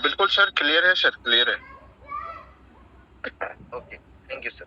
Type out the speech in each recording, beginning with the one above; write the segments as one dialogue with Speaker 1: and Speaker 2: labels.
Speaker 1: बिल्कुल sir, clear है sir, clear है।
Speaker 2: Okay, thank you sir.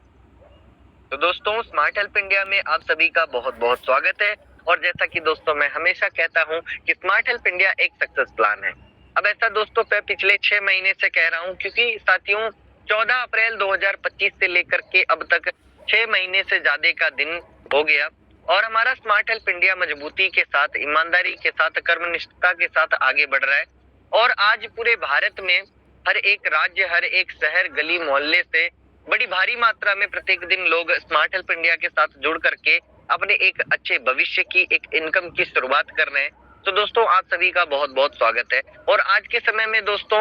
Speaker 2: तो दोस्तों, स्मार्ट हेल्प इंडिया में आप सभी का बहुत बहुत स्वागत है। और जैसा कि दोस्तों मैं हमेशा कहता हूं कि स्मार्ट हेल्प इंडिया एक सक्सेस प्लान है। अब ऐसा दोस्तों मैं पिछले 6 महीने से कह रहा हूं, क्योंकि साथियों 14 अप्रैल 2025 से लेकर के अब तक 6 महीने से ज्यादा का दिन हो गया और हमारा स्मार्ट हेल्प इंडिया मजबूती के साथ, ईमानदारी के साथ, कर्मनिष्ठता के साथ आगे बढ़ रहा है। और आज पूरे भारत में हर एक राज्य, हर एक शहर, गली मोहल्ले से बड़ी भारी मात्रा में प्रत्येक दिन लोग स्मार्ट हेल्प इंडिया के साथ जुड़ करके अपने एक अच्छे भविष्य की, एक इनकम की शुरुआत कर रहे हैं। तो दोस्तों आप सभी का बहुत बहुत स्वागत है। और आज के समय में दोस्तों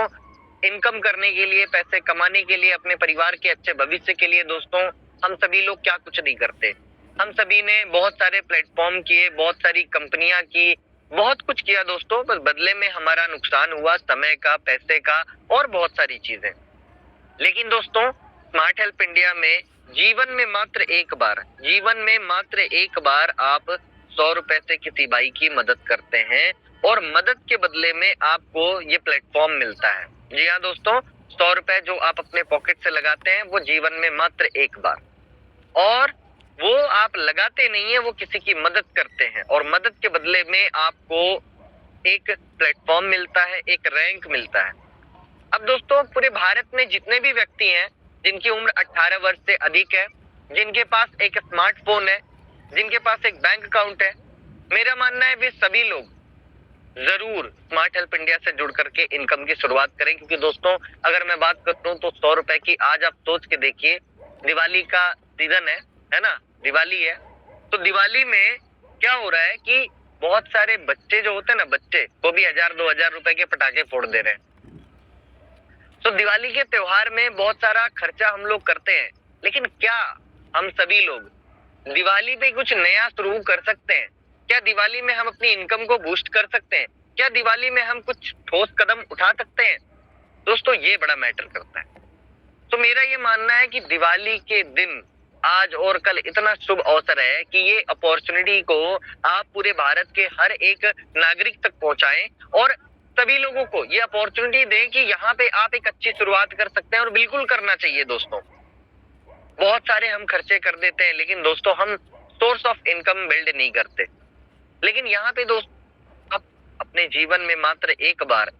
Speaker 2: इनकम करने के लिए, पैसे कमाने के लिए, अपने परिवार के अच्छे भविष्य के लिए दोस्तों हम सभी लोग क्या कुछ नहीं करते। हम सभी ने बहुत सारे प्लेटफॉर्म किए, बहुत सारी कंपनियां की, बहुत कुछ किया दोस्तों, बस बदले में हमारा नुकसान हुआ समय का, पैसे का और बहुत सारी चीजें। लेकिन दोस्तों स्मार्ट हेल्प इंडिया में जीवन में मात्र एक बार आप 100 रुपए से किसी भाई की मदद करते हैं और मदद के बदले में आपको ये प्लेटफॉर्म मिलता है। जी हाँ दोस्तों, 100 रुपए जो आप अपने पॉकेट से लगाते हैं वो जीवन में मात्र एक बार, और वो आप लगाते नहीं है, वो किसी की मदद करते हैं और मदद के बदले में आपको एक प्लेटफॉर्म मिलता है, एक रैंक मिलता है। अब दोस्तों पूरे भारत में जितने भी व्यक्ति हैं जिनकी उम्र 18 वर्ष से अधिक है, जिनके पास एक स्मार्टफोन है, जिनके पास एक बैंक अकाउंट है, मेरा मानना है वे सभी लोग जरूर स्मार्ट हेल्प इंडिया से जुड़ करके इनकम की शुरुआत करें। क्योंकि दोस्तों अगर मैं बात करूं तो 100 रुपए की, आज आप सोच के देखिए, दिवाली का सीजन है ना, दिवाली है, तो दिवाली में क्या हो रहा है कि बहुत सारे बच्चे जो होते हैं ना, बच्चे वो भी 1000-2000 रुपए के पटाखे फोड़ दे रहे हैं। तो दिवाली के त्योहार में बहुत सारा खर्चा हम लोग करते हैं, लेकिन क्या हम सभी लोग दिवाली पे कुछ नया शुरू कर सकते हैं? क्या दिवाली में हम अपनी इनकम को बूस्ट कर सकते हैं? क्या दिवाली में हम कुछ ठोस कदम उठा सकते हैं? दोस्तों ये बड़ा मैटर करता है। तो मेरा ये मानना है कि दिवाली के दिन, आज और कल, इतना शुभ अवसर है कि ये अपॉर्चुनिटी को आप पूरे भारत के हर एक नागरिक तक पहुंचाएं और सभी लोगों को ये अपॉर्चुनिटी दें कि यहाँ पे आप एक अच्छी शुरुआत कर सकते हैं। और बिल्कुल करना चाहिए दोस्तों। बहुत सारे हम खर्चे कर देते हैं, लेकिन दोस्तों हम सोर्स ऑफ इनकम बिल्ड नहीं करते। लेकिन यहाँ पे दोस्तों आप अपने जीवन में मात्र एक बार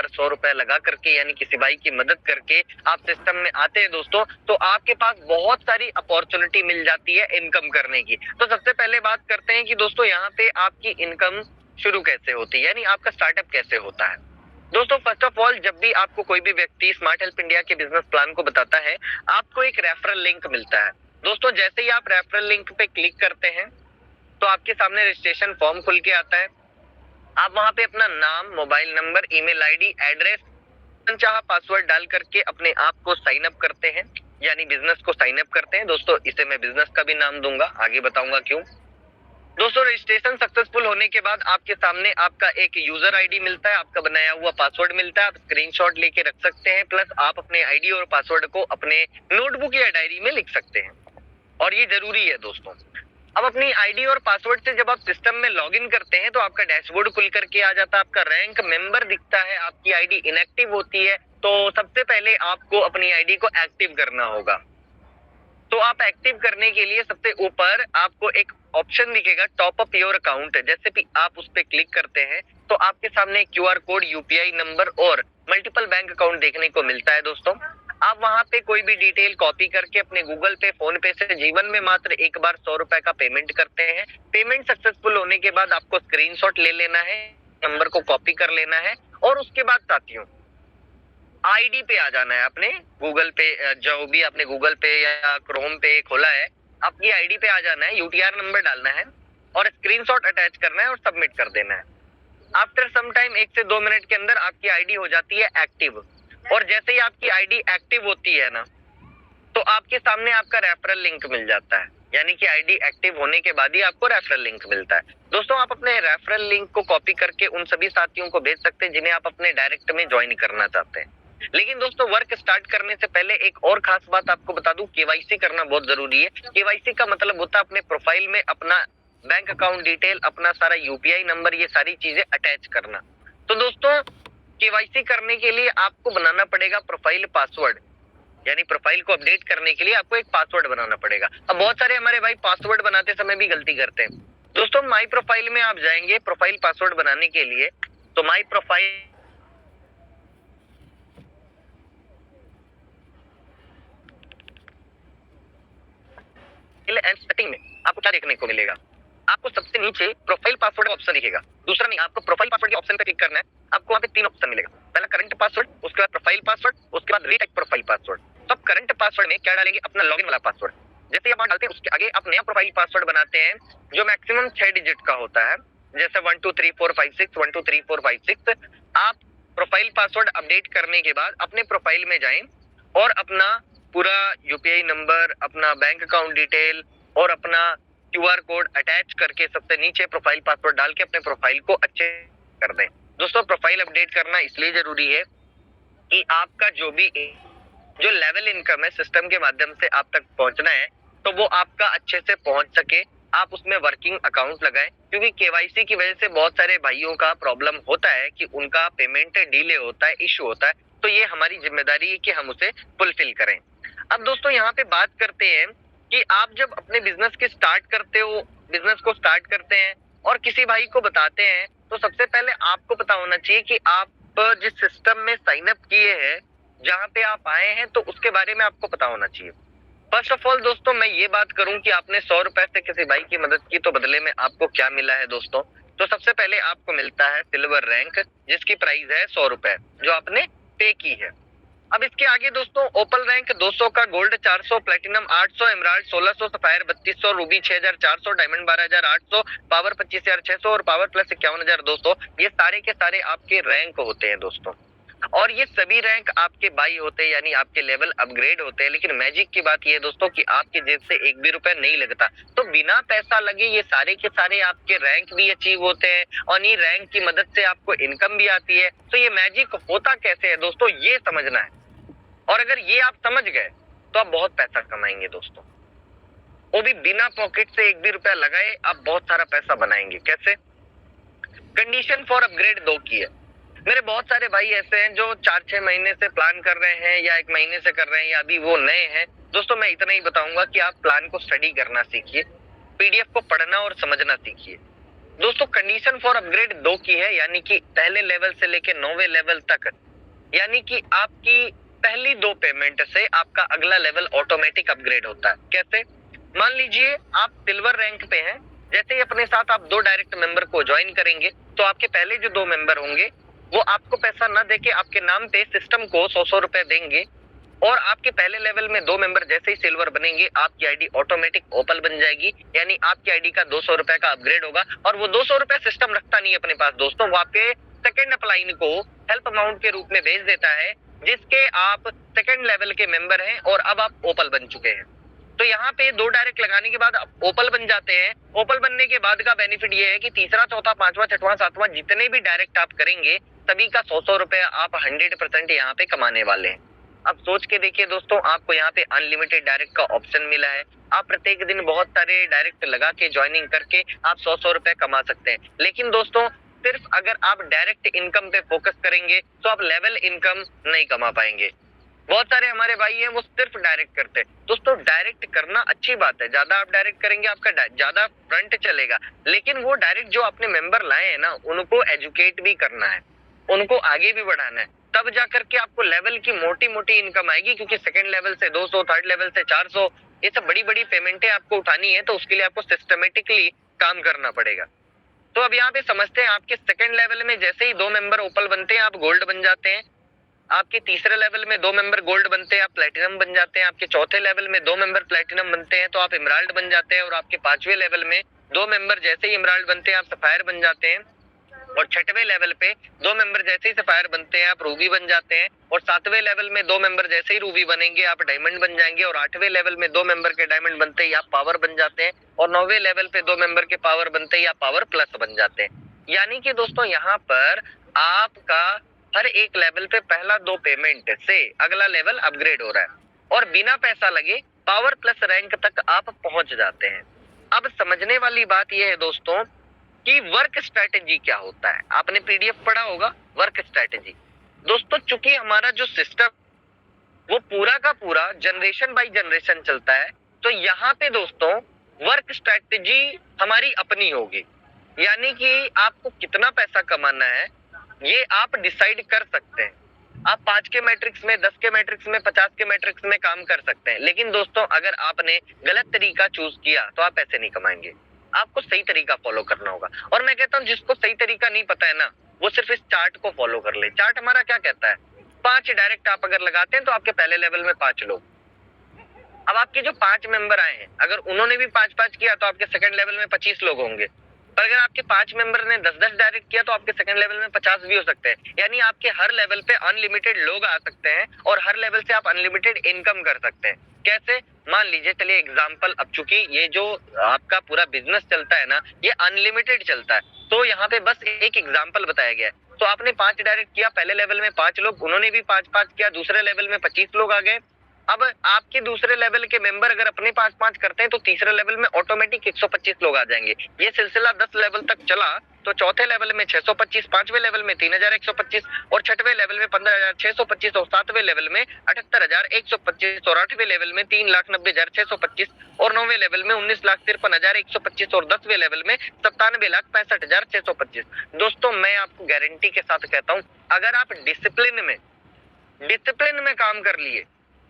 Speaker 2: 100 रुपए लगा करके, यानी किसी भाई की मदद करके आप सिस्टम में आते हैं दोस्तों, तो आपके पास बहुत सारी अपॉर्चुनिटी मिल जाती है इनकम करने की। तो सबसे पहले बात करते हैं कि दोस्तों यहाँ पे आपकी इनकम शुरू कैसे होती है, यानी आपका स्टार्टअप कैसे होता है। दोस्तों फर्स्ट ऑफ ऑल, जब भी आपको कोई भी व्यक्ति स्मार्ट हेल्प इंडिया के बिजनेस प्लान को बताता है, आपको एक रेफरल लिंक मिलता है। दोस्तों जैसे ही आप रेफरल लिंक पे क्लिक करते हैं तो आपके सामने रजिस्ट्रेशन फॉर्म खुल के आता है। आप वहां पे अपना नाम, mobile number, email ID, address, मनचाहा पासवर्ड डाल करके अपने आप को साइन अप करते हैं, यानी बिजनेस को साइन अप करते हैं। दोस्तों इसे मैं बिजनेस का भी नाम दूंगा, आगे बताऊंगा क्यों। दोस्तों रजिस्ट्रेशन सक्सेसफुल होने के बाद आपके सामने आपका एक यूजर आईडी मिलता है, आपका बनाया हुआ पासवर्ड मिलता है। आप स्क्रीनशॉट लेके रख सकते हैं, प्लस आप अपने आईडी और पासवर्ड को अपने नोटबुक या डायरी में लिख सकते हैं, और ये जरूरी है दोस्तों। अब अपनी आईडी और पासवर्ड से जब आप सिस्टम में लॉगिन करते हैं तो आपका डैशबोर्ड खुल करके आ जाता है, आपका रैंक मेंबर दिखता है, आपकी आईडी इनएक्टिव होती है। तो सबसे पहले आपको अपनी आईडी को एक्टिव करना होगा। तो आप एक्टिव करने के लिए सबसे ऊपर आपको एक ऑप्शन दिखेगा, टॉप अप योर अकाउंट। जैसे भी आप उस पर क्लिक करते हैं तो आपके सामने क्यूआर कोड, यूपीआई नंबर और मल्टीपल बैंक अकाउंट देखने को मिलता है। दोस्तों आप वहां पे कोई भी डिटेल कॉपी करके अपने गूगल पे, फोन पे से जीवन में मात्र एक बार 100 रुपए का पेमेंट करते हैं। पेमेंट सक्सेसफुल होने के बाद आपको स्क्रीनशॉट ले लेना है, नंबर को कॉपी कर लेना है, और उसके बाद साथियों आईडी पे आ जाना है। अपने गूगल पे, जो भी आपने गूगल पे या क्रोम पे खोला है, आपकी आईडी पे आ जाना है, यूटीआर नंबर डालना है और स्क्रीनशॉट अटैच करना है और सबमिट कर देना है। आफ्टर सम टाइम 1 से 2 मिनट के अंदर आपकी आईडी हो जाती है एक्टिव। और जैसे ही आपकी आईडी एक्टिव होती है ना, तो आपके सामने आपका रेफरल लिंक मिल जाता है, यानी कि आईडी एक्टिव होने के बाद ही आपको रेफरल लिंक मिलता है। दोस्तों आप अपने रेफरल लिंक को कॉपी करके उन सभी साथियों को भेज सकते हैं जिन्हें आप अपने डायरेक्ट में ज्वाइन करना चाहते हैं। लेकिन दोस्तों वर्क स्टार्ट करने से पहले एक और खास बात आपको बता दूं, केवाईसी करना बहुत जरूरी है। केवाईसी का मतलब होता है अपने प्रोफाइल में अपना बैंक अकाउंट डिटेल, अपना सारा यूपीआई नंबर, ये सारी चीजें अटैच करना। तो दोस्तों केवाईसी करने के लिए आपको बनाना पड़ेगा प्रोफाइल पासवर्ड, यानी प्रोफाइल को अपडेट करने के लिए आपको एक पासवर्ड बनाना पड़ेगा। अब बहुत सारे हमारे भाई पासवर्ड बनाते समय भी गलती करते हैं। दोस्तों माई प्रोफाइल में आप जाएंगे प्रोफाइल पासवर्ड बनाने के लिए, तो माई प्रोफाइल एंड सेटिंग में आपको क्या देखने को मिलेगा, आपको सबसे नीचे प्रोफाइल पासवर्ड का ऑप्शन दिखेगा। दूसरा नहीं, आपको प्रोफाइल पासवर्ड के ऑप्शन पे क्लिक करना है। आपको वहां पे 3 ऑप्शन मिलेगा, पहला करंट पासवर्ड, उसके बाद प्रोफाइल पासवर्ड, उसके बाद रीटाइप प्रोफाइल पासवर्ड। तो आप करंट पासवर्ड में क्या डालेंगे, अपना लॉगिन वाला पासवर्ड। जैसे आप डालते हैं उसके आगे आप नया प्रोफाइल पासवर्ड बनाते हैं जो मैक्सिमम 6 डिजिट का होता है, जैसे 1 2 3 4 5 6 1 2 3 4 5 6। आप प्रोफाइल पासवर्ड अपडेट करने के बाद अपने प्रोफाइल में जाएं और अपना पूरा यूपीआई नंबर, अपना बैंक अकाउंट डिटेल और अपना क्यूआर कोड अटैच करके सबसे नीचे प्रोफाइल पासवर्ड डाल के अपने प्रोफाइल को अच्छे कर दें। दोस्तों प्रोफाइल अपडेट करना इसलिए जरूरी है कि आपका जो लेवल इनकम है सिस्टम के माध्यम से आप तक पहुंचना है, तो वो आपका अच्छे से पहुंच सके। आप उसमें वर्किंग अकाउंट लगाएं, क्योंकि केवाईसी की वजह से बहुत सारे भाइयों का प्रॉब्लम होता है कि उनका पेमेंट डिले होता है, इशू होता है। तो ये हमारी जिम्मेदारी है कि हम उसे फुलफिल करें। अब दोस्तों यहाँ पे बात करते हैं कि आप जब अपने बिजनेस की स्टार्ट करते हो, बिजनेस को स्टार्ट करते हैं और किसी भाई को बताते हैं, तो सबसे पहले आपको पता होना चाहिए कि आप जिस सिस्टम में साइन अप किए हैं, जहां पे आप आए हैं, तो उसके बारे में आपको पता होना चाहिए। फर्स्ट ऑफ ऑल दोस्तों मैं ये बात करूं कि आपने 100 रुपए से किसी भाई की मदद की, तो बदले में आपको क्या मिला है दोस्तों। तो सबसे पहले आपको मिलता है सिल्वर रैंक, जिसकी प्राइस है 100 रुपए, जो आपने पे की है। अब इसके आगे दोस्तों ओपल रैंक 200 का, gold 400, platinum 800, emerald 1600, sapphire 3200, Ruby 6400, diamond 12800, power 25600 और पावर प्लस 51200। ये सारे के सारे आपके रैंक होते हैं दोस्तों, और ये सभी रैंक आपके बाई होते हैं, यानी आपके लेवल अपग्रेड होते हैं। लेकिन मैजिक की बात ये है दोस्तों कि आपके जेब से एक भी रुपया नहीं लगता, तो बिना पैसा लगे ये सारे के सारे आपके रैंक भी अचीव होते हैं और ये रैंक की मदद से आपको इनकम भी आती है। तो ये मैजिक होता कैसे है दोस्तों, ये समझना है, और अगर ये आप समझ गए तो आप बहुत पैसा कमाएंगे दोस्तों। वो भी बिना पॉकेट से एक भी रुपया लगाए आप बहुत सारा पैसा बनाएंगे। कैसे? कंडीशन फॉर अपग्रेड 2 की है। मेरे बहुत सारे भाई ऐसे हैं जो 4-6 महीने से प्लान कर रहे हैं या 1 महीने से कर रहे हैं, या अभी वो नए हैं। दोस्तों मैं इतना ही बताऊंगा कि आप प्लान को स्टडी करना सीखिए, पीडीएफ को पढ़ना और समझना सीखिए। दोस्तों कंडीशन फॉर अपग्रेड 2 की है, यानी कि पहले लेवल से लेके 9वें लेवल तक, यानी कि आपकी पहली 2 पेमेंट से आपका अगला लेवल ऑटोमेटिक अपग्रेड होता है। कैसे? मान लीजिए आप सिल्वर रैंक पे हैं, जैसे ही अपने साथ आप 2 डायरेक्ट मेंबर को ज्वाइन करेंगे, तो आपके पहले जो 2 मेंबर होंगे वो आपको पैसा न देके आपके नाम पे सिस्टम को 100 रुपए देंगे, और आपके पहले लेवल में 2 मेंबर जैसे ही सिल्वर बनेंगे, आपकी आईडी ऑटोमेटिक ओपल बन जाएगी, यानी आपकी आईडी का 200 रुपए का अपग्रेड होगा। और वो 200 रुपए सिस्टम रखता नहीं है अपने पास दोस्तों, वो आपके सेकंड अपलाइन को हेल्प अमाउंट के रूप में भेज देता है, जिसके आप सेकंड लेवल के मेंबर हैं और अब आप ओपल बन चुके हैं। तो यहाँ पे 2 डायरेक्ट लगाने के बाद आप ओपल बन जाते हैं। ओपल बनने के बाद का बेनिफिट ये है कि तीसरा, चौथा, 5वां, 6वां, 7वां जितने भी डायरेक्ट आप करेंगे, सभी का 100 रुपए आप 100% यहाँ पे कमाने वाले हैं। अब सोच के देखिए दोस्तों, आपको यहाँ पे अनलिमिटेड डायरेक्ट का ऑप्शन मिला है। आप प्रत्येक दिन बहुत सारे डायरेक्ट लगा के ज्वाइनिंग करके आप 100 रुपए कमा सकते हैं। लेकिन दोस्तों सिर्फ अगर आप डायरेक्ट इनकम पे फोकस करेंगे तो आप लेवल इनकम नहीं कमा पाएंगे। बहुत सारे हमारे भाई हैं वो सिर्फ डायरेक्ट करते हैं। दोस्तों डायरेक्ट करना अच्छी बात है, ज्यादा आप डायरेक्ट करेंगे आपका ज्यादा फ्रंट चलेगा, लेकिन वो डायरेक्ट जो आपने मेंबर लाए हैं ना, उनको एजुकेट भी करना है, उनको आगे भी बढ़ाना है, तब जाकर के आपको लेवल की मोटी मोटी इनकम आएगी। क्योंकि सेकंड लेवल से 200, थर्ड लेवल से 400, ये सब बड़ी बड़ी पेमेंटें आपको उठानी है, तो उसके लिए आपको सिस्टमेटिकली काम करना पड़ेगा। तो अब यहाँ पे समझते हैं, आपके सेकंड लेवल में जैसे ही 2 मेंबर ओपल बनते हैं आप गोल्ड बन जाते हैं, आपके तीसरे लेवल में 2 मेंबर गोल्ड बनते हैं आप प्लेटिनम बन जाते हैं, आपके चौथे लेवल में 2 मेंबर प्लेटिनम बनते हैं तो आप एमराल्ड बन जाते हैं, और आपके 5वें लेवल में 2 मेंबर जैसे ही एमराल्ड बनते हैं आप सफायर बन जाते हैं, और 6वें लेवल पे 2 मेंबर जैसे ही सफायर बनते हैं आप रूबी बन जाते हैं, और 7वें लेवल में 2 मेंबर जैसे ही रूबी बनेंगे आप डायमंड बन जाएंगे, और 8वें लेवल में 2 मेंबर के डायमंड बनते ही आप पावर बन जाते हैं, और 9वें लेवल पे 2 मेंबर के पावर बनते ही आप पावर प्लस बन जाते हैं। यानी कि दोस्तों यहाँ पर आपका हर एक लेवल पे पहला 2 पेमेंट से अगला लेवल अपग्रेड हो रहा है, और बिना पैसा लगे पावर प्लस रैंक तक आप पहुंच जाते हैं। अब समझने वाली बात यह है दोस्तों कि वर्क स्ट्रेटेजी क्या होता है। आपने पीडीएफ पढ़ा होगा, वर्क स्ट्रैटेजी। दोस्तों चूंकि हमारा जो सिस्टम वो पूरा का पूरा जनरेशन बाय जनरेशन चलता है, तो यहाँ पे दोस्तों वर्क स्ट्रैटेजी हमारी अपनी होगी, यानी कि आपको कितना पैसा कमाना है ये आप डिसाइड कर सकते हैं। आप 5 के मैट्रिक्स में, 10 के मैट्रिक्स में, 50 के मैट्रिक्स में काम कर सकते हैं, लेकिन दोस्तों अगर आपने गलत तरीका चूज किया तो आप पैसे नहीं कमाएंगे। आपको सही तरीका फॉलो करना होगा। और मैं कहता हूँ जिसको सही तरीका नहीं पता है ना, वो सिर्फ इस चार्ट को फॉलो कर ले। चार्ट हमारा क्या कहता है, 5 डायरेक्ट आप अगर लगाते हैं तो आपके पहले लेवल में 5 लोग। अब आपके जो 5 मेंबर आए हैं, अगर उन्होंने भी 5-5 किया तो आपके सेकंड लेवल में 25 लोग होंगे। पर अगर आपके 5 मेंबर ने 10-10 डायरेक्ट किया तो आपके सेकंड लेवल में 50 भी हो सकते हैं। यानी आपके हर लेवल पे अनलिमिटेड लोग आ सकते हैं और हर लेवल से आप अनलिमिटेड इनकम कर सकते हैं। कैसे, मान लीजिए, चलिए एग्जांपल, अब चूंकि ये जो आपका पूरा बिजनेस चलता है ना, ये अनलिमिटेड चलता है, तो यहाँ पे बस एक एग्जांपल बताया गया है। तो आपने 5 डायरेक्ट किया, पहले लेवल में 5 लोग, उन्होंने भी 5-5 किया, दूसरे लेवल में 25 लोग आ गए। अब आपके दूसरे लेवल के मेंबर अगर अपने 5-5 करते हैं तो तीसरे लेवल में ऑटोमेटिक 125 लोग आ जाएंगे। ये सिलसिला 10 लेवल तक चला तो चौथे लेवल में 625, पांचवें लेवल में 3125 और छठवें लेवल में 15625 और सातवें लेवल में 78125 और आठवें लेवल में 3,90,625 और नौवें लेवल में 19,53,125 और 10वें लेवल में 97,65,625। दोस्तों मैं आपको गारंटी के साथ कहता हूँ, अगर आप डिसिप्लिन में काम कर लिए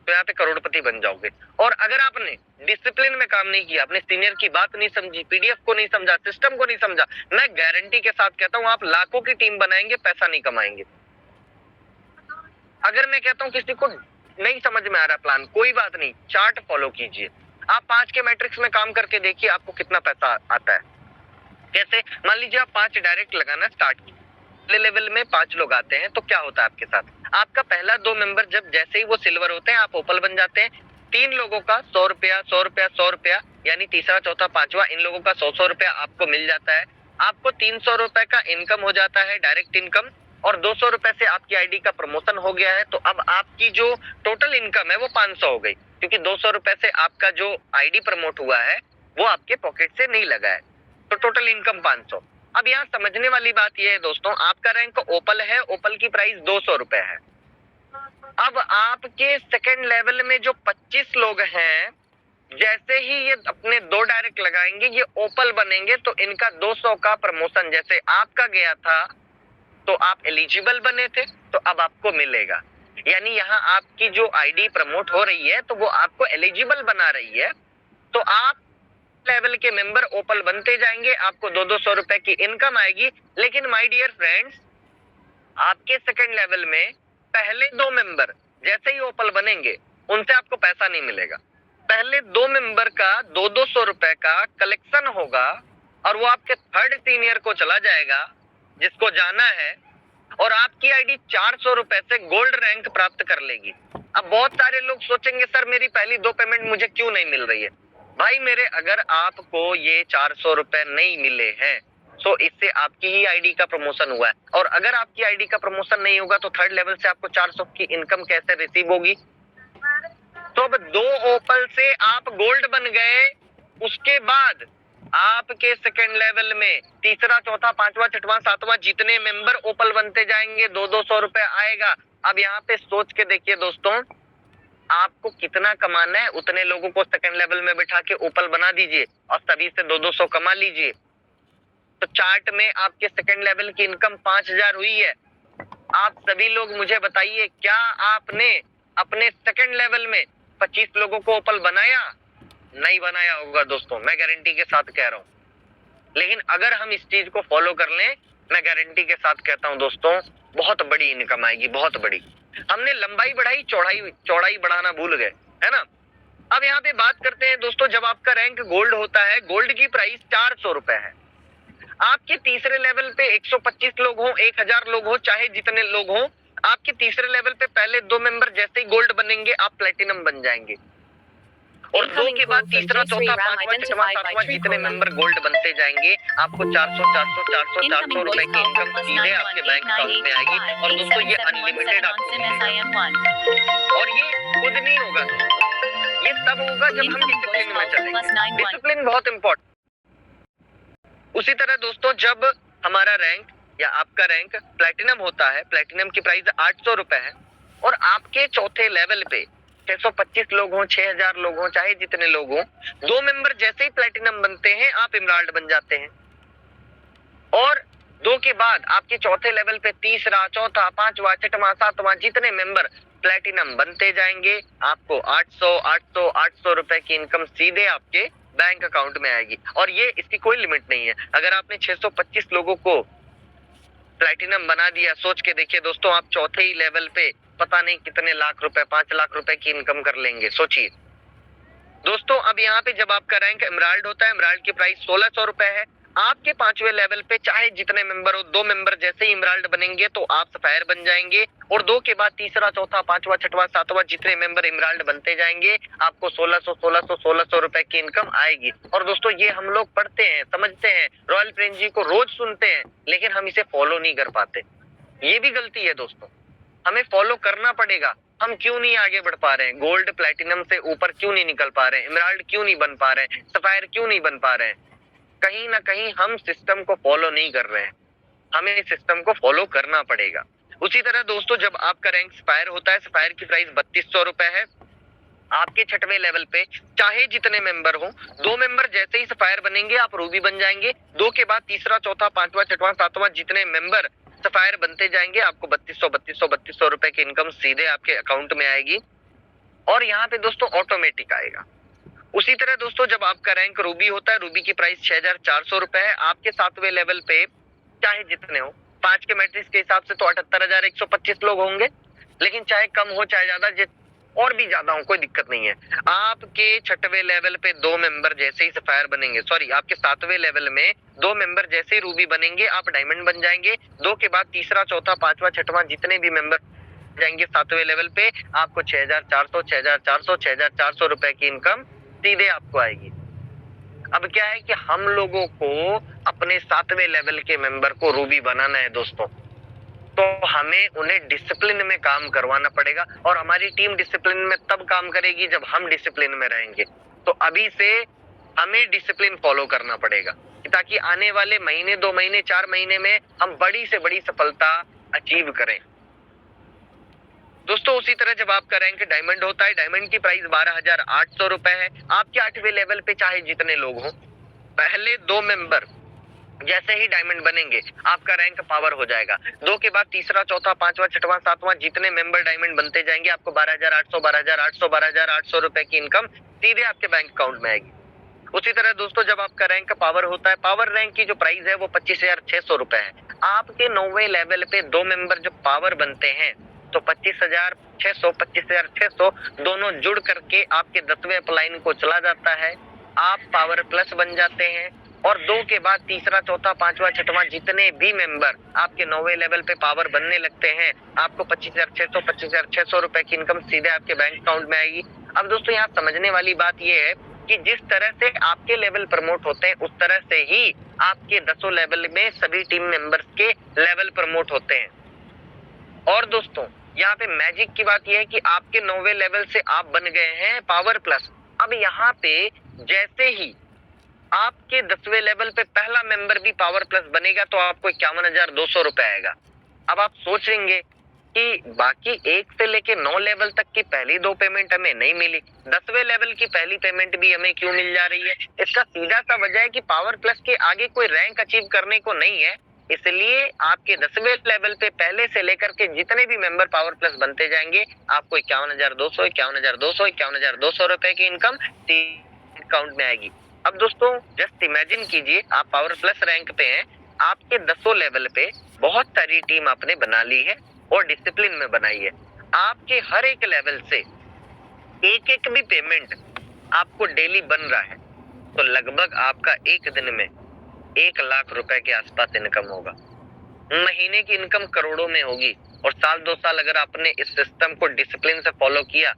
Speaker 2: तो यहाँ पे करोड़पति बन जाओगे। और अगर आपने डिसिप्लिन में काम नहीं किया, अपने सीनियर की बात नहीं समझी, पीडीएफ को नहीं समझा, सिस्टम को नहीं समझा, मैं गारंटी के साथ कहता हूँ आप लाखों की टीम बनाएंगे, पैसा नहीं कमाएंगे। अगर मैं कहता हूँ किसी को नहीं समझ में आ रहा प्लान, कोई बात नहीं, चार्ट फॉलो कीजिए। आप 5 के मैट्रिक्स में काम करके देखिए आपको कितना पैसा आता है। कैसे, मान लीजिए आप 5 डायरेक्ट लगाना स्टार्ट किए, पहले लेवल में 5 लोग आते हैं तो क्या होता है आपके साथ, आपका पहला 2 मेंबर जब जैसे ही वो सिल्वर होते हैं आप ओपल बन जाते हैं। 3 लोगों का 100 रुपया 100 रुपया 100 रुपया, यानी तीसरा चौथा पांचवा इन लोगों का 100-100 रुपया आपको मिल जाता है। आपको 300 रुपए का इनकम हो जाता है, डायरेक्ट इनकम, और 200 रुपए से आपकी आईडी का प्रमोशन हो गया है। तो अब आपकी जो टोटल इनकम है वो 500 हो गई, क्योंकि 200 रुपए से आपका जो आईडी प्रमोट हुआ है वो आपके पॉकेट से नहीं लगा है, तो टोटल इनकम 500। अब यहाँ समझने वाली बात यह है दोस्तों, आपका रैंक ओपल है, ओपल की प्राइस 200 रुपए है। अब आपके सेकंड लेवल में जो 25 लोग हैं, जैसे ही ये अपने 2 डायरेक्ट लगाएंगे ये ओपल बनेंगे तो इनका 200 का प्रमोशन जैसे आपका गया था तो आप एलिजिबल बने थे तो अब आपको मिलेगा। यानी यहाँ आपकी जो आईडी प्रमोट हो रही है तो वो आपको एलिजिबल बना रही है, तो आप लेवल के मेंबर ओपल बनते जाएंगे, आपको 200 रुपए की इनकम आएगी। लेकिन माय डियर फ्रेंड्स, आपके सेकंड लेवल में पहले 2 मेंबर जैसे ही ओपल बनेंगे उनसे आपको पैसा नहीं मिलेगा। पहले 2 मेंबर का 200 रुपए का कलेक्शन होगा और वो आपके थर्ड सीनियर को चला जाएगा जिसको जाना है, और आपकी आईडी 400 रुपए से गोल्ड रैंक प्राप्त कर लेगी। अब बहुत सारे लोग सोचेंगे सर मेरी पहली 2 पेमेंट मुझे क्यों नहीं मिल रही है। भाई मेरे, अगर आपको ये 400 रुपए नहीं मिले हैं तो इससे आपकी ही आईडी का प्रमोशन हुआ है, और अगर आपकी आईडी का प्रमोशन नहीं होगा तो थर्ड लेवल से आपको 400 की इनकम कैसे रिसीव होगी। तो अब 2 ओपल से आप गोल्ड बन गए, उसके बाद आपके सेकंड लेवल में तीसरा चौथा पांचवा छठवां सातवां जितने मेंबर ओपल बनते जाएंगे 200 रुपए आएगा। अब यहाँ पे सोच के देखिए दोस्तों, आपको कितना कमाना है, उतने लोगों को सेकंड लेवल में बिठा के ओपल बना दीजिए और सभी से 200 कमा लीजिए। तो चार्ट में आपके सेकंड लेवल की इनकम 5000 हुई है। आप सभी लोग मुझे बताइए, क्या आपने अपने सेकंड लेवल में 25 लोगों को ओपल बनाया? नहीं बनाया होगा दोस्तों, मैं गारंटी के साथ कह रहा हूं। लेकिन अगर हम इस चीज को फॉलो कर लें, मैं गारंटी के साथ कहता हूं दोस्तों, बहुत बड़ी इनकम आएगी, बहुत बड़ी। हमने लंबाई बढ़ाई, चौड़ाई बढ़ाना भूल गए, है ना। अब यहाँ पे बात करते हैं दोस्तों, जब आपका रैंक गोल्ड होता है, गोल्ड की प्राइस 400 रुपए है। आपके तीसरे लेवल पे 125 लोग हो, 1000 लोग हो, चाहे जितने लोग हो, आपके तीसरे लेवल पे पहले 2 मेंबर जैसे ही गोल्ड बनेंगे आप प्लेटिनम बन जाएंगे, और 2 के बाद तीसरा चौथा पांचवा छठवां सातवां जितने मेंबर गोल्ड बनते जाएंगे आपको 400 रुपए की इनकम सीधे आपके बैंक अकाउंट में आएगी। और दोस्तों ये अनलिमिटेड आपको मिलेगा, और ये खुद नहीं होगा दोस्तों, ये तब होगा जब हम डिसिप्लिन में चलेंगे। डिसिप्लिन बहुत इंपॉर्टेंट। उसी तरह दोस्तों, जब हमारा रैंक या आपका रैंक प्लैटिनम होता है, प्लैटिनम की प्राइस 800 रुपए है, और आपके चौथे लेवल पे 625 लोग हों, 6000 लोग हों, चाहे जितने लोग हों, 2 मेंबर जैसे ही प्लैटिनम बनते हैं आप इमराल्ड बन जाते हैं। और 2 के बाद आपके चौथे लेवल पे तीसरा, चौथा, पांचवा, छठवां, सातवां जितने मेंबर प्लैटिनम बनते जाएंगे, आपको 800 रुपए की इनकम सीधे आपके बैंक अकाउंट में आएगी। और ये इसकी कोई लिमिट नहीं है। अगर आपने 625 लोगों को प्लैटिनम बना दिया, सोच के देखिए दोस्तों, आप चौथे ही लेवल पे पता नहीं कितने लाख रुपए, 5 लाख रुपए की इनकम कर लेंगे, सोचिए दोस्तों। अब यहाँ पे जब आपका रैंक इमराल्ड होता है, इमराल्ड की प्राइस 1600 रुपए है। आपके 5वें लेवल पे चाहे जितने मेंबर हो, 2 मेंबर जैसे ही इमराल्ड बनेंगे तो आप सफायर बन जाएंगे, और 2 के बाद तीसरा, चौथा, पांचवा, छठवां, सातवां जितने मेंबर इमराल्ड बनते जाएंगे, आपको 1600 रुपए की इनकम आएगी। और दोस्तों ये हम लोग पढ़ते हैं, समझते हैं, रॉयल प्रिंस जी को रोज सुनते हैं, लेकिन हम इसे फॉलो नहीं कर पाते। ये भी गलती है दोस्तों, हमें फॉलो करना पड़ेगा। हम क्यों नहीं आगे बढ़ पा रहे हैं? गोल्ड प्लैटिनम से ऊपर क्यों नहीं निकल पा रहे हैं? इमराल्ड क्यों नहीं बन पा रहे हैं? सफायर क्यों नहीं बन पा रहे हैं? कहीं ना कहीं हम सिस्टम को फॉलो नहीं कर रहे हैं। हमें इस सिस्टम को फॉलो करना पड़ेगा। उसी तरह दोस्तों, जब आपका रैंक सफायर होता है, सफायर की प्राइस 3200 रुपए है। आपके छठवें लेवल पे चाहे जितने मेंबर हो, 2 मेंबर जैसे ही सफायर बनेंगे आप रूबी बन जाएंगे। 2 के बाद तीसरा, चौथा, पांचवा, छठवां, सातवां जितने मेंबर सफायर बनते जाएंगे, आपको 3200 रुपए की इनकम सीधे आपके अकाउंट में आएगी। और यहाँ पे दोस्तों ऑटोमेटिक आएगा। उसी तरह दोस्तों, जब आपका रैंक रूबी होता है, रूबी की प्राइस 6400 रुपए है। आपके 7वें लेवल पे चाहे जितने हो, 5 के मैट्रिक्स के हिसाब से तो 78125 लोग होंगे, लेकिन चाहे कम हो चाहे ज्यादा, और भी ज्यादा हो, कोई दिक्कत नहीं है। आपके 6वें लेवल पे 2 मेंबर जैसे ही सफायर बनेंगे, सॉरी आपके 7वें लेवल में 2 मेंबर जैसे ही रूबी बनेंगे, आप डायमंड बन जाएंगे। 2 के बाद तीसरा, चौथा, पांचवा, छठवां जितने भी मेंबर जाएंगे 7वें लेवल पे, आपको 6400 रुपए की इनकम सीधे आपको आएगी। अब क्या है कि हम लोगों को अपने 7वें लेवल के मेंबर को रूबी बनाना है दोस्तों, तो हमें उन्हें डिसिप्लिन में काम करवाना पड़ेगा। और हमारी टीम डिसिप्लिन में तब काम करेगी जब हम डिसिप्लिन में रहेंगे। तो अभी से हमें डिसिप्लिन फॉलो करना पड़ेगा, ताकि आने वाले महीने, 2 महीने, 4 महीने में हम बड़ी से बड़ी सफलता अचीव करें दोस्तों। उसी तरह जब आपका रैंक डायमंड होता है, डायमंड की प्राइस 12800 रुपए है। आपके 8वें लेवल पे चाहे जितने लोग हों, पहले 2 मेंबर जैसे ही डायमंड बनेंगे, आपका रैंक पावर हो जाएगा। 2 के बाद तीसरा, चौथा, पांचवा, छठवां, सातवां जितने मेंबर डायमंड बनते जाएंगे, आपको 12800 रुपए की इनकम सीधे आपके बैंक अकाउंट में आएगी। उसी तरह दोस्तों, जब आपका रैंक पावर होता है, पावर रैंक की जो प्राइस है वो 25600 रुपए है। आपके 9वें लेवल पे 2 मेंबर जब पावर बनते हैं, तो 25600 दोनों जुड़ करके आपके 10वें अपलाइन को चला जाता है, आप पावर प्लस बन जाते हैं। और 2 के बाद तीसरा, चौथा, पांचवा, छठवां जितने भी मेंबर आपके 9वें लेवल पे पावर बनने लगते हैं, आपको 25600 रुपए की इनकम सीधे आपके बैंक अकाउंट में आएगी। अब दोस्तों यहाँ समझने वाली बात ये है कि जिस तरह से आपके लेवल प्रमोट होते हैं, उस तरह से ही आपके 10 लेवल में सभी टीम मेंबर्स के लेवल प्रमोट होते हैं। और दोस्तों यहाँ पे मैजिक की बात यह है कि आपके 9वें लेवल से आप बन गए हैं पावर प्लस। अब यहाँ पे जैसे ही आपके 10वें लेवल पे पहला मेंबर भी पावर प्लस बनेगा, तो आपको 51200 रुपए आएगा। अब आप सोचेंगे कि बाकी 1 से लेके 9 लेवल तक की पहली 2 पेमेंट हमें नहीं मिली, 10वें लेवल की पहली पेमेंट भी हमें क्यों मिल जा रही है? इसका सीधा सा वजह है कि पावर प्लस के आगे कोई रैंक अचीव करने को नहीं है, इसलिए आपके 10वें लेवल पे पहले से लेकर के जितने भी मेंबर पावर प्लस बनते जाएंगे, आपको 51200 रुपए की इनकम अकाउंट में आएगी। अब दोस्तों जस्ट इमेजिन कीजिए, आप पावर प्लस रैंक पे हैं, आपके 10 लेवल पे बहुत सारी टीम आपने बना ली है और डिसिप्लिन में बनाई है। आपके हर एक लेवल से एक एक भी पेमेंट आपको डेली बन रहा है, तो लगभग आपका एक दिन में 1 लाख रुपए के आसपास इनकम होगा। महीने की इनकम करोड़ों में होगी। और साल 2 साल अगर आपने इस सिस्टम को डिसिप्लिन से फॉलो किया,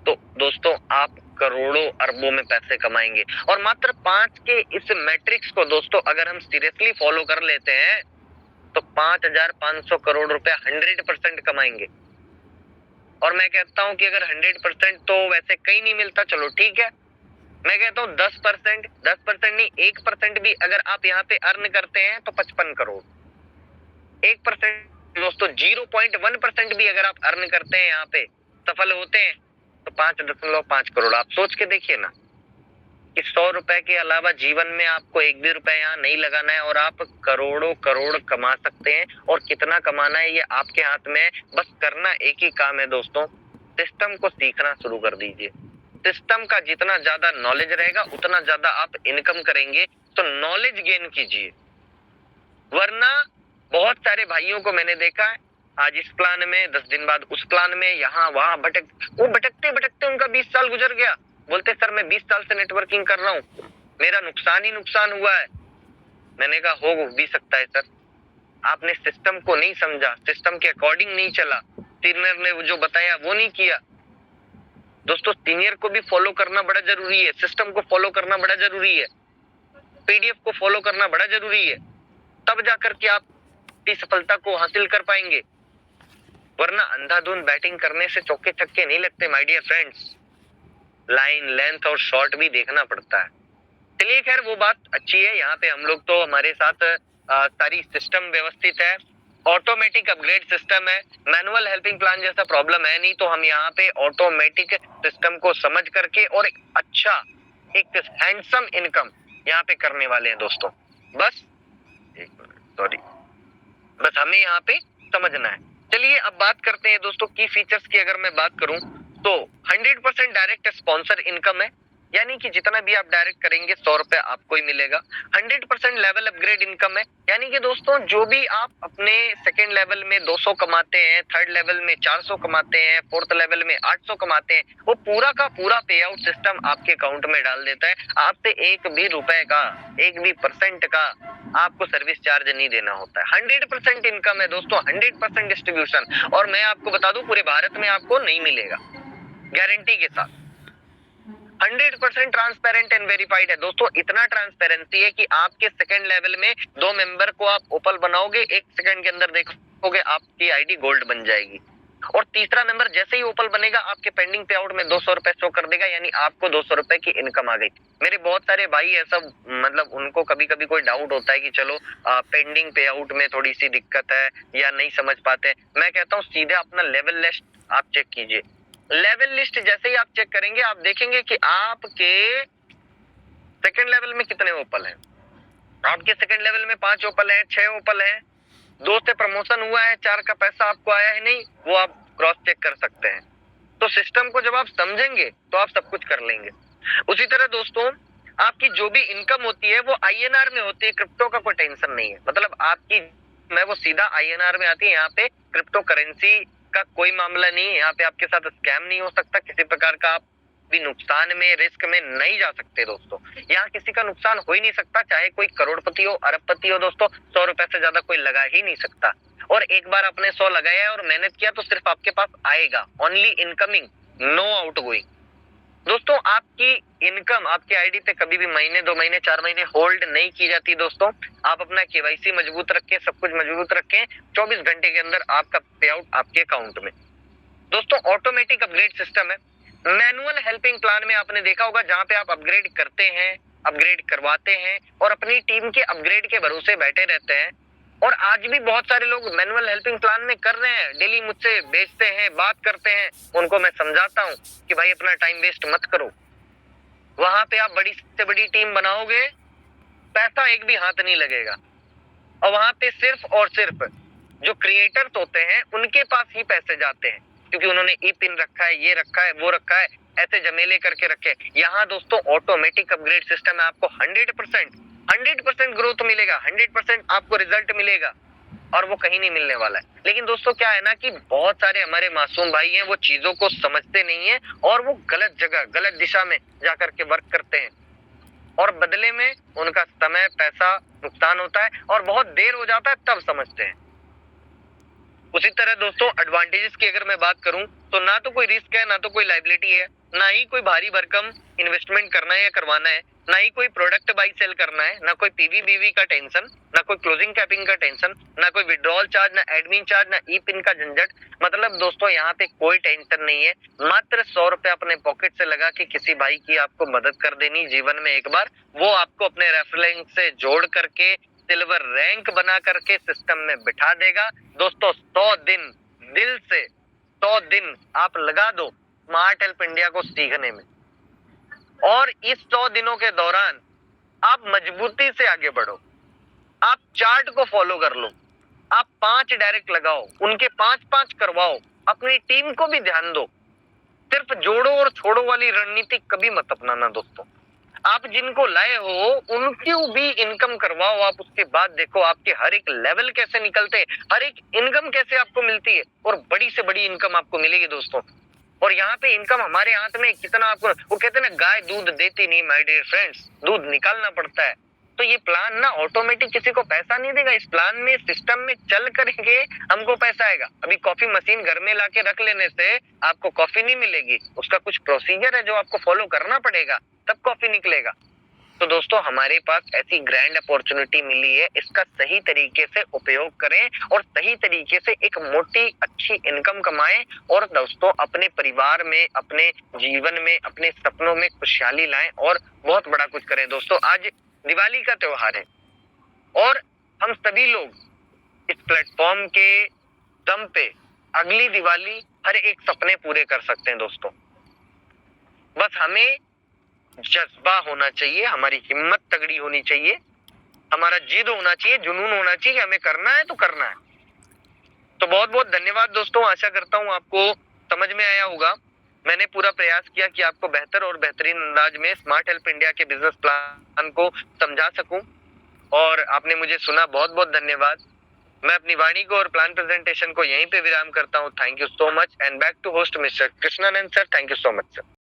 Speaker 2: तो दोस्तों आप करोड़ों अरबों में पैसे कमाएंगे। और मात्र 5 के इस मैट्रिक्स को दोस्तों अगर हम सीरियसली फॉलो कर लेते हैं, तो 5500 करोड़ रुपए 100% कमाएंगे। और मैं कहता हूं कि अगर 100% तो वैसे कहीं नहीं मिलता, चलो ठीक है, मैं कहता हूं 10% नहीं 1% भी अगर आप यहाँ पे अर्न करते हैं, तो 55 करोड़। 1% दोस्तों 0.1% भी अगर आप अर्न करते हैं, यहाँ पे सफल होते हैं, तो 5.5 करोड़। आप सोच के देखिए ना कि 100 रुपए के अलावा जीवन में आपको एक भी रुपए यहाँ नहीं लगाना है और आप करोड़ों करोड़ कमा सकते हैं। और कितना कमाना है ये आपके हाथ में है, बस करना एक ही काम है दोस्तों, सिस्टम को सीखना शुरू कर दीजिए। सिस्टम का जितना ज्यादा नॉलेज रहेगा उतना ज्यादा आप इनकम करेंगे, तो नॉलेज गेन कीजिए। वरना बहुत सारे भाइयों को मैंने देखा है, आज इस प्लान में, 10 दिन बाद उस प्लान में, यहाँ वहां भटकते भटकते उनका 20 साल गुजर गया। बोलते सर मैं 20 साल से नेटवर्किंग कर रहा हूँ, मेरा नुकसान ही नुकसान हुआ है। मैंने कहा हो भी सकता है सर, आपने सिस्टम को नहीं समझा, सिस्टम के अकॉर्डिंग नहीं चला, सीनियर ने जो बताया वो नहीं किया। दोस्तों सीनियर को भी फॉलो करना बड़ा जरूरी है, सिस्टम को फॉलो करना बड़ा जरूरी है, पीडीएफ को फॉलो करना बड़ा जरूरी है, तब जाकर के आप सफलता को हासिल कर पाएंगे। वरना अंधाधुंध बैटिंग करने से चौके छक्के नहीं लगते my dear friends, line length और शॉट भी देखना पड़ता है। चलिए खैर वो बात अच्छी है, यहाँ पे हम लोग तो हमारे साथ सारी सिस्टम व्यवस्थित है, ऑटोमेटिक अपग्रेड सिस्टम है, मैनुअल हेल्पिंग प्लान जैसा प्रॉब्लम है नहीं, तो हम यहाँ पे ऑटोमेटिक सिस्टम को समझ करके और एक अच्छा एक हैंडसम इनकम यहाँ पे करने वाले हैं दोस्तों। बस बस हमें यहाँ पे समझना है। चलिए अब बात करते हैं दोस्तों की फीचर्स की। अगर मैं बात करूं तो 100% डायरेक्ट स्पॉन्सर इनकम है, यानी कि जितना भी आप डायरेक्ट करेंगे 100 रुपए आपको ही मिलेगा। 100% लेवल अपग्रेड इनकम है, यानी कि दोस्तों जो भी आप अपने सेकंड लेवल में 200 कमाते हैं, थर्ड लेवल में 400 कमाते हैं, फोर्थ लेवल में 800 कमाते हैं, वो पूरा का पूरा पे आउट सिस्टम आपके अकाउंट में डाल देता है। आपसे एक भी रुपए का, एक भी परसेंट का आपको सर्विस चार्ज नहीं देना होता है। 100% इनकम है दोस्तों, 100% डिस्ट्रीब्यूशन, और मैं आपको बता दूं पूरे भारत में आपको नहीं मिलेगा, गारंटी के साथ। 100% ट्रांसपेरेंट एंड वेरीफाइड है दोस्तों, इतना ट्रांसपेरेंसी है कि आपके सेकंड लेवल में 2 मेंबर को आप ओपल बनाओगे, 1 सेकंड के अंदर देखोगे आपकी आईडी गोल्ड बन जाएगी, और तीसरा मेंबर जैसे ही ओपल बनेगा आपके पेंडिंग पे आउट में 200 रुपए शो कर देगा, यानी आपको 200 रुपए की इनकम आ गई। मेरे बहुत सारे भाई ऐसा मतलब उनको कभी कभी कोई डाउट होता है कि चलो पेंडिंग पे आउट में थोड़ी सी दिक्कत है या नहीं समझ पाते, मैं कहता हूँ सीधे अपना लेवल लिस्ट आप चेक कीजिए। लेवल लिस्ट जैसे ही आप चेक करेंगे आप देखेंगे कि आपके सेकंड लेवल में कितने ओपल हैं। आपके सेकंड लेवल में 5 ओपल हैं, 6 ओपल हैं, 2 से प्रमोशन हुआ है, 4 का पैसा आपको आया है नहीं, वो आप क्रॉस चेक कर सकते हैं। तो सिस्टम को जब आप समझेंगे तो आप सब कुछ कर लेंगे। उसी तरह दोस्तों आपकी जो भी इनकम होती है वो आईएनआर में होती है, क्रिप्टो का कोई टेंशन नहीं है, मतलब आपकी मैं वो सीधा आईएनआर में आती है। यहाँ पे क्रिप्टो करेंसी का कोई मामला नहीं है, यहाँ पे आपके साथ स्कैम नहीं हो सकता, किसी प्रकार का आप भी नुकसान में, रिस्क में नहीं जा सकते दोस्तों। यहाँ किसी का नुकसान हो ही नहीं सकता, चाहे कोई करोड़पति हो, अरबपति हो दोस्तों, 100 रुपए से ज्यादा कोई लगा ही नहीं सकता। और एक बार आपने 100 लगाया है और मेहनत किया तो सिर्फ आपके पास आएगा, only incoming, no out going. दोस्तों आपकी इनकम आपके आईडी पे कभी भी महीने, 2 महीने, 4 महीने होल्ड नहीं की जाती दोस्तों। आप अपना केवाईसी मजबूत रखें, सब कुछ मजबूत रखें, 24 घंटे के अंदर आपका पे आउट आपके अकाउंट में। दोस्तों ऑटोमेटिक अपग्रेड सिस्टम है। मैनुअल हेल्पिंग प्लान में आपने देखा होगा जहां पे आप अपग्रेड करते हैं, अपग्रेड करवाते हैं और अपनी टीम के अपग्रेड के भरोसे बैठे रहते हैं। और आज भी बहुत सारे लोग मैनुअल हेल्पिंग प्लान में कर रहे हैं, डेली मुझसे बेचते हैं, बात करते हैं, उनको मैं समझाता हूं कि भाई अपना टाइम वेस्ट मत करो। वहां पे आप बड़ी से बड़ी टीम बनाओगे, पैसा एक भी हाथ नहीं लगेगा, और वहां पे सिर्फ और सिर्फ जो क्रिएटर्स होते हैं उनके पास ही पैसे जाते हैं, क्योंकि उन्होंने ई पिन रखा है, ये रखा है, वो रखा है, ऐसे जमेले करके रखे। यहाँ दोस्तों ऑटोमेटिक अपग्रेड सिस्टम है, आपको 100% ग्रोथ मिलेगा, 100% आपको रिजल्ट मिलेगा, और वो कहीं नहीं मिलने वाला है। लेकिन दोस्तों क्या है ना कि बहुत सारे हमारे मासूम भाई हैं, वो चीजों को समझते नहीं है और वो गलत जगह, गलत दिशा में जाकर के वर्क करते हैं, और बदले में उनका समय, पैसा नुकसान होता है, और बहुत देर हो जाता है तब समझते हैं। उसी तरह दोस्तों एडवांटेजेस की अगर मैं बात करूं तो ना तो कोई रिस्क है, ना तो कोई लायबिलिटी है, ना ही कोई भारी भरकम इन्वेस्टमेंट करना है या करवाना है, ना ही कोई प्रोडक्ट बाई सेल करना है, ना कोई पीवीबीवी का टेंशन, ना कोई क्लोजिंग कैपिंग का टेंशन, ना कोई विड्रॉल चार्ज, ना एडमिन चार्ज, ना ई पिन का झंझट। मतलब दोस्तों यहाँ पे कोई टेंशन नहीं है, मात्र 100 रुपए अपने पॉकेट से लगा के किसी भाई की आपको मदद कर देनी जीवन में एक बार, वो आपको अपने रेफरेंस से जोड़ करके सिल्वर रैंक बना करके सिस्टम में बिठा देगा। दोस्तों 100 दिन दिल से 100 दिन आप लगा दो स्मार्ट हेल्प इंडिया को सीखने में, और इस 100 दिनों के दौरान आप मजबूती से आगे बढ़ो। आप चार्ट को फॉलो कर लो, आप 5 डायरेक्ट लगाओ, उनके 5-5 करवाओ, अपनी टीम को भी ध्यान दो। सिर्फ जोड़ो और छोड़ो वाली रणनीति कभी मत अपनाना दोस्तों। आप जिनको लाए हो उनकी भी इनकम करवाओ, आप उसके बाद देखो आपके हर एक लेवल कैसे निकलते हैं, हर एक इनकम कैसे आपको मिलती है, और बड़ी से बड़ी इनकम आपको मिलेगी दोस्तों। और यहाँ पे इनकम हमारे हाथ में कितना आपको, वो कहते हैं ना गाय दूध देती नहीं माय डियर फ्रेंड्स, दूध निकालना पड़ता है। तो ये प्लान ना ऑटोमेटिक किसी को पैसा नहीं देगा, इस प्लान में सिस्टम में चल करेंगे हमको पैसा आएगा। अभी कॉफी मशीन घर में लाके रख लेने से आपको कॉफी नहीं मिलेगी, उसका कुछ प्रोसीजर है जो आपको फॉलो करना पड़ेगा, तब कॉफी निकलेगा। तो दोस्तों हमारे पास ऐसी ग्रैंड अपॉर्चुनिटी मिली है, इसका सही तरीके से उपयोग करें और सही तरीके से एक मोटी अच्छी इनकम कमाएं, और दोस्तों अपने परिवार में, अपने जीवन में, अपने सपनों में खुशहाली लाएं और बहुत बड़ा कुछ करें। दोस्तों आज दिवाली का त्योहार है और हम सभी लोग इस प्लेटफॉर्म के दम पे अगली दिवाली हर एक सपने पूरे कर सकते हैं दोस्तों। बस हमें जज्बा होना चाहिए, हमारी हिम्मत तगड़ी होनी चाहिए, हमारा जिद होना चाहिए, जुनून होना चाहिए, हमें करना है तो करना है। तो बहुत बहुत धन्यवाद दोस्तों, आशा करता हूँ आपको समझ में आया होगा। मैंने पूरा प्रयास किया कि आपको बेहतर और बेहतरीन अंदाज में स्मार्ट हेल्प इंडिया के बिजनेस प्लान को समझा सकूं, और आपने मुझे सुना, बहुत बहुत धन्यवाद। मैं अपनी वाणी को और प्लान प्रेजेंटेशन को यहीं पे विराम करता हूं। Thank you so much and back to host mister Krishnanand sir. Thank you so much sir.